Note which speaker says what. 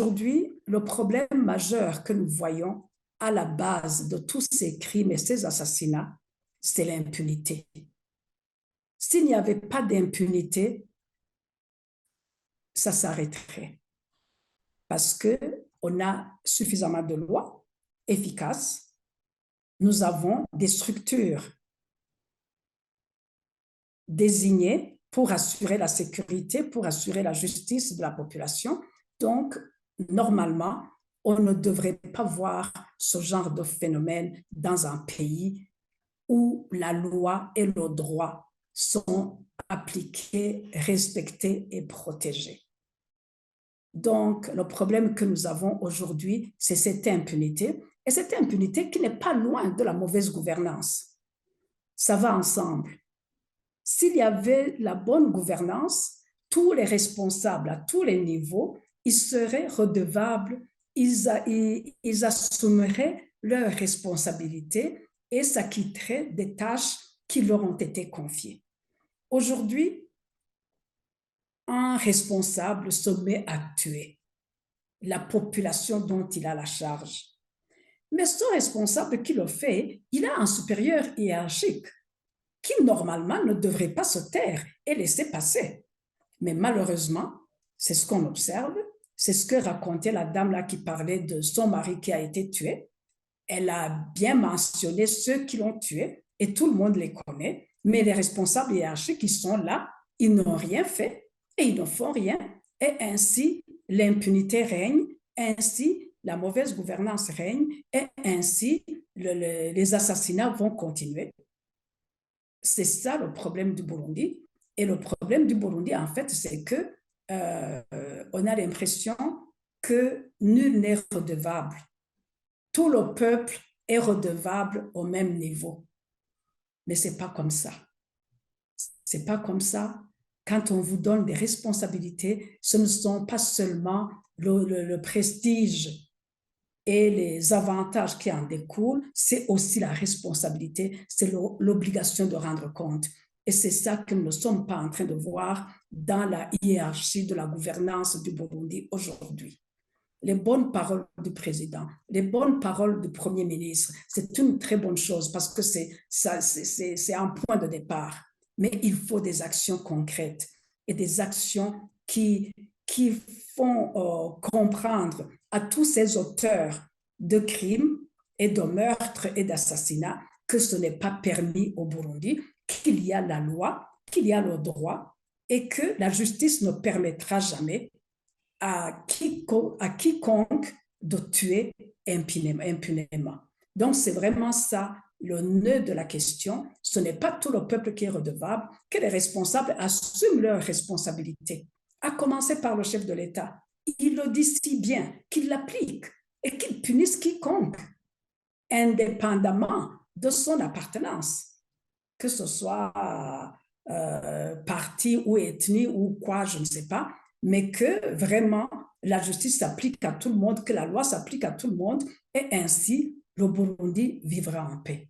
Speaker 1: Aujourd'hui, le problème majeur que nous voyons à la base de tous ces crimes et ces assassinats, c'est l'impunité. S'il n'y avait pas d'impunité, ça s'arrêterait. Parce qu'on a suffisamment de lois efficaces, nous avons des structures désignées pour assurer la sécurité, pour assurer la justice de la population. Donc, normalement, on ne devrait pas voir ce genre de phénomène dans un pays où la loi et le droit sont appliqués, respectés et protégés. Donc, le problème que nous avons aujourd'hui, c'est cette impunité, et cette impunité qui n'est pas loin de la mauvaise gouvernance. Ça va ensemble. S'il y avait la bonne gouvernance, tous les responsables à tous les niveaux, ils seraient redevables, ils assumeraient leurs responsabilités et s'acquitteraient des tâches qui leur ont été confiées. Aujourd'hui, un responsable se met à tuer la population dont il a la charge. Mais ce responsable qui le fait, il a un supérieur hiérarchique qui normalement ne devrait pas se taire et laisser passer. Mais malheureusement, c'est ce qu'on observe, c'est ce que racontait la dame là qui parlait de son mari qui a été tué. Elle a bien mentionné ceux qui l'ont tué et tout le monde les connaît, mais les responsables hiérarchiques qui sont là, ils n'ont rien fait et ils ne font rien. Et ainsi, l'impunité règne, ainsi, la mauvaise gouvernance règne et ainsi, les assassinats vont continuer. C'est ça le problème du Burundi. Et le problème du Burundi, en fait, c'est que on a l'impression que nul n'est redevable. Tout le peuple est redevable au même niveau. Mais ce n'est pas comme ça. Ce n'est pas comme ça. Quand on vous donne des responsabilités, ce ne sont pas seulement le prestige et les avantages qui en découlent, c'est aussi la responsabilité, c'est l'obligation de rendre compte. Et c'est ça que nous ne sommes pas en train de voir dans la hiérarchie de la gouvernance du Burundi aujourd'hui. Les bonnes paroles du président, les bonnes paroles du premier ministre, c'est une très bonne chose parce que c'est un point de départ. Mais il faut des actions concrètes et des actions qui font comprendre à tous ces auteurs de crimes et de meurtres et d'assassinats que ce n'est pas permis au Burundi, qu'il y a la loi, qu'il y a le droit et que la justice ne permettra jamais à quiconque de tuer impunément. Donc, c'est vraiment ça le nœud de la question. Ce n'est pas tout le peuple qui est redevable, que les responsables assument leurs responsabilités, à commencer par le chef de l'État. Il le dit si bien qu'il l'applique et qu'il punisse quiconque, indépendamment de son appartenance, que ce soit parti ou ethnie ou quoi, je ne sais pas, mais que vraiment la justice s'applique à tout le monde, que la loi s'applique à tout le monde, et ainsi le Burundi vivra en paix.